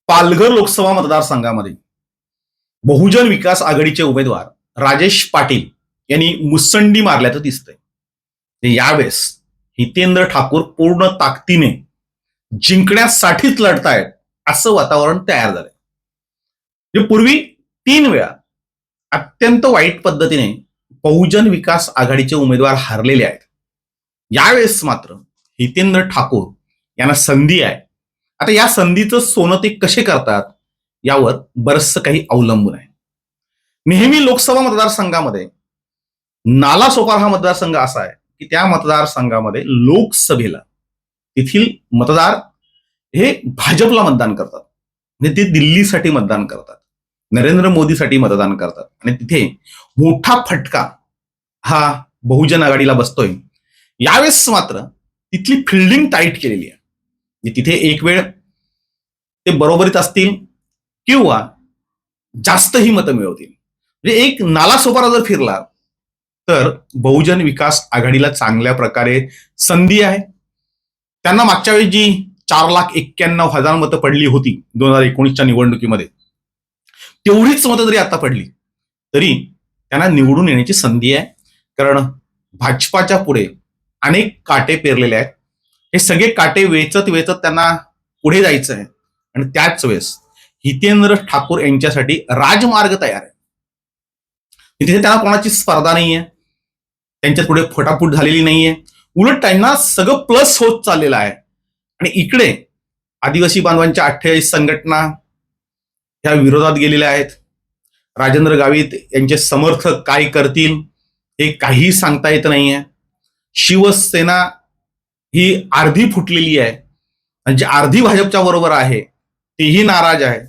पालघर लोकसभा मतदारसंघामध्ये बहुजन विकास आघाडीचे उमेदवार राजेश पाटील यांनी मुसंडी मारल्याचं दिसतंय. यावेळेस हितेंद्र ठाकूर पूर्ण ताकदीने जिंकण्यासाठीच लढतायत असं वातावरण तयार झालंय. पूर्वी 3 वेळा अत्यंत वाईट पद्धतीने बहुजन विकास आघाडीचे उमेदवार हारलेले आहेत. यावेळेस मात्र हितेंद्र ठाकूर यांना संधी आहे. आता या संधीचं सोनं ते कसे करतात यावर बरंचसं काही अवलंबून आहे. नेहमी लोकसभा मतदारसंघामध्ये नालासोपारा हा मतदारसंघ असा आहे की त्या मतदारसंघामध्ये लोकसभेला तेथील मतदार हे भाजपला मतदान करतात, म्हणजे ते दिल्लीसाठी मतदान करतात, नरेंद्र मोदीसाठी मतदान करतात आणि तिथे मोठा फटका हा बहुजन आघाडीला बसतोय. यावेळेस मात्र तिथली फिल्डिंग टाईट केलेली आहे. तिथे एक वेळ ते बरोबरीत असतील किंवा जास्तही मतं मिळवतील. म्हणजे एक नालासोपारा जर फिरला तर बहुजन विकास आघाडीला चांगल्या प्रकारे संधी आहे. त्यांना मागच्या वेळी जी 4,91,000 मतं पडली होती 2019च्या निवडणुकीमध्ये, तेवढीच मतं जरी आता पडली तरी त्यांना निवडून येण्याची संधी आहे. कारण भाजपाच्या पुढे अनेक काटे पेरलेले आहेत. हे सगळे काटे वेचत वेचत त्यांना पुढे जायचं आहे आणि त्याच वेळेस हितेंद्र ठाकूर यांच्यासाठी राजमार्ग तयार आहे. तिथे त्यांना कोणाची स्पर्धा नाहीये, त्यांच्या पुढे फटाफूट झालेली नाहीये, उलट त्यांना सगळं प्लस होत चाललेलं आहे. आणि इकडे आदिवासी बांधवांच्या 28 संघटना ह्या विरोधात गेलेल्या आहेत. राजेंद्र गावित यांचे समर्थक काय करतील हे काही सांगता येत नाहीये. शिवसेना ही अर्धी फुटलेली आहे, म्हणजे अर्धी भाजपच्या बरोबर आहे, तेही नाराज आहे.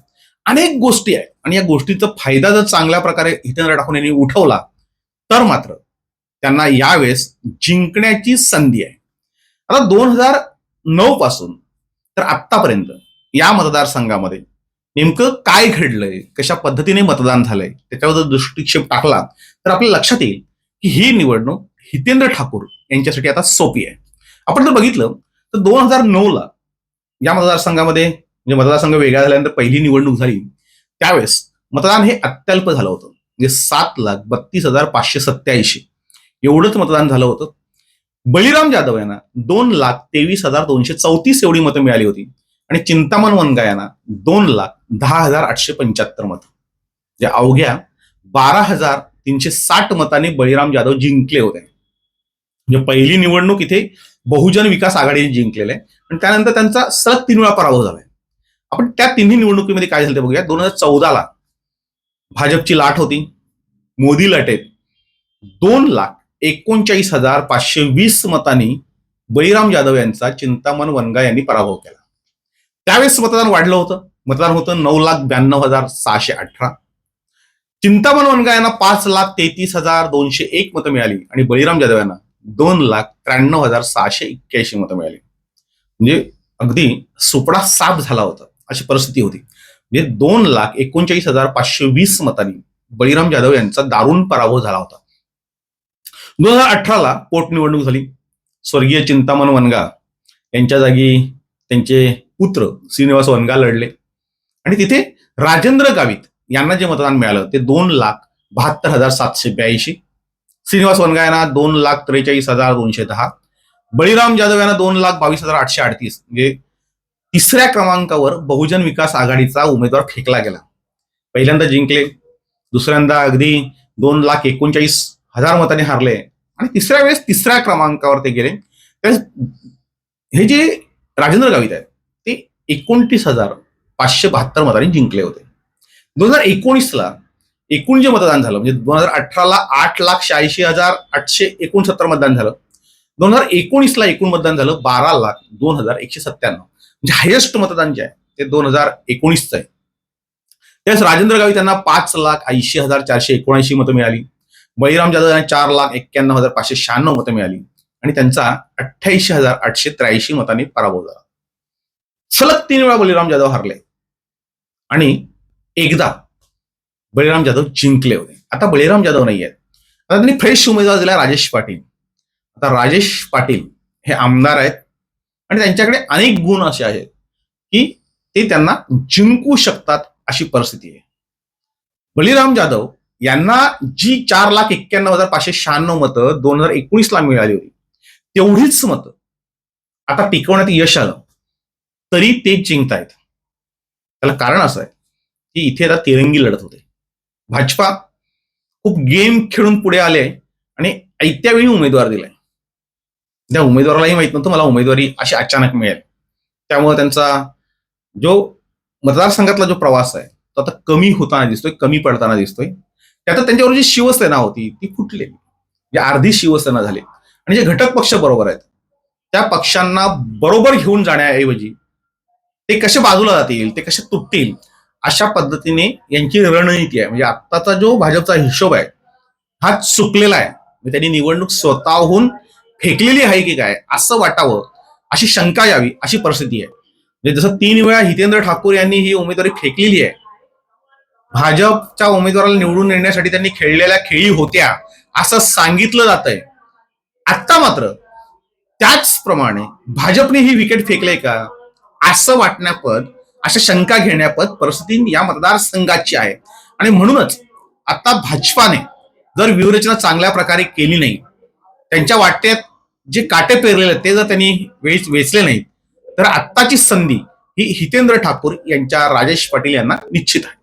अनेक गोष्टी आहेत आणि या गोष्टीचा फायदा जर चांगल्या प्रकारे हितेंद्र ठाकूर यांनी उठवला तर मात्र त्यांना यावेळेस जिंकण्याची संधी आहे. आता 2009 पासून तर आतापर्यंत या मतदारसंघामध्ये नेमकं काय घडलंय, कशा पद्धतीने मतदान झालंय त्याच्यावर जर दृष्टिक्षेप टाकला तर आपल्याला लक्षात येईल की ही निवडणूक हितेंद्र ठाकूर यांच्यासाठी आता सोपी आहे. आपण जर बघितलं तर 2009ला या मतदारसंघामध्ये, म्हणजे मतदारसंघ वेगळा झाल्यानंतर पहिली निवडणूक झाली, त्यावेळेस मतदान हे अत्यल्प झालं होतं. म्हणजे 7,32,587 एवढंच मतदान झालं होतं. बळीराम जाधव यांना 2,23,234 एवढी मतं मिळाली होती आणि चिंतामण वनगा यांना 2,10,875 मतं, जे अवघ्या 12,360 मतांनी बळीराम जाधव जिंकले होते. म्हणजे पहिली निवडणूक इथे बहुजन विकास आघाडीने जिंकलेलं आहे आणि त्यानंतर त्यांचा सलग 3 वेळा पराभव झालाय. आपण त्या तिन्ही निवडणुकीमध्ये काय झालं ते बघूया. 2014ला भाजपची लाट होती, मोदी लाटेत 2,39,520 मतांनी बळीराम जाधव यांचा चिंतामण वनगा यांनी पराभव केला. त्यावेळेस मतदान वाढलं होतं. मतदान होतं 9,92,618. चिंतामण वनगा यांना 5,33,201 मतं मिळाली आणि बळीराम जाधव यांना 2,93,681 मतं मिळाली. म्हणजे अगदी सुपडा साफ झाला होता अशी परिस्थिती होती. म्हणजे 2,39,520 मतांनी बळीराम जाधव यांचा दारुण पराभव झाला होता. 2018ला पोटनिवडणूक झाली. स्वर्गीय चिंतामण वनगा यांच्या जागी त्यांचे पुत्र श्रीनिवास वनगा लढले आणि तिथे राजेंद्र गावित यांना जे मतदान मिळालं ते 2,72,782. श्रीनिवास वनगा यांना 2,43,210. बळीराम जाधव यांना 2,22,838. म्हणजे तिसऱ्या क्रमांकावर बहुजन विकास आघाडीचा उमेदवार फेकला गेला. पहिल्यांदा जिंकले, दुसऱ्यांदा अगदी 2,39,000 मतांनी हारले आणि तिसऱ्या वेळेस तिसऱ्या क्रमांकावर ते गेले. हे जे राजेंद्र गावित आहेत ते 29,572 मतांनी जिंकले होते. 2019ला एकूण जे मतदान झालं, म्हणजे 2018ला 8,86,869 मतदान झालं. 2019ला एकूण मतदान झालं 12,02,197. म्हणजे हायेस्ट मतदान जे आहे ते 2019चं आहे. त्यावेळेस राजेंद्र गावित यांना 5,80,479 मतं मिळाली. बळीराम जाधव यांना 4,91,596 मतं मिळाली आणि त्यांचा 88,883 मतांनी पराभव झाला. सलग 3 वेळा बळीराम जाधव हारले आणि एकदा बळीराम जाधव जिंकले होते. आता बळीराम जाधव नाही आहेत. आता त्यांनी फ्रेश उमेदवार दिला राजेश पाटील. आता राजेश पाटील हे आमदार आहेत आणि त्यांच्याकडे अनेक गुण असे आहेत की ते त्यांना जिंकू शकतात अशी परिस्थिती आहे. बळीराम जाधव यांना जी 4,91,596 मतं 2019ला मिळाली होती, तेवढीच मतं आता टिकवण्यात यश आलं तरी ते जिंकतायत. त्याला कारण असं आहे की इथे आता तिरंगी लढत होते. भाजपा खूप गेम खेळून पुढे आले आणि ऐत्या वेळी उमेदवार दिलाय. त्या उमेदवारालाही माहित नव्हतं मला उमेदवारी अशी अचानक मिळेल. त्यामुळे त्यांचा जो मतदारसंघातला जो प्रवास आहे तो आता कमी होताना दिसतोय, कमी पडताना दिसतोय. त्यात त्यांच्यावर जी शिवसेना होती ती फुटली, जी अर्धी शिवसेना झाली आणि जे घटक पक्ष बरोबर आहेत त्या पक्षांना बरोबर घेऊन जाण्याऐवजी ते कसे बाजूला जातील, ते कसे तुटतील अशा पद्धतीने यांची रणनीती आहे. म्हणजे आत्ताचा जो भाजपचा हिशोब आहे हा चुकलेला आहे. म्हणजे त्यांनी निवडणूक स्वतःहून फेकलेली आहे की काय असं वाटावं, अशी शंका यावी अशी परिस्थिती आहे. म्हणजे जसं 3 वेळा हितेंद्र ठाकूर यांनी ही उमेदवारी फेकलेली आहे, भाजपच्या उमेदवाराला निवडून येण्यासाठी त्यांनी खेळलेल्या खेळी होत्या असं सांगितलं जात आहे. आता मात्र त्याचप्रमाणे भाजपने ही विकेट फेकले का असं वाटण्यापद, अशा शंका घेण्यापद परिस्थिती या मतदारसंघाची आहे. आणि म्हणूनच आता भाजपाने जर व्यूहरचना चांगल्या प्रकारे केली नाही, त्यांच्या वाटेत जे काटे पेरलेले ते जर त्यांनी वेचले नाहीत, तर आत्ताची संधी ही हितेंद्र ठाकूर यांच्या राजेश पाटील यांना निश्चित आहे.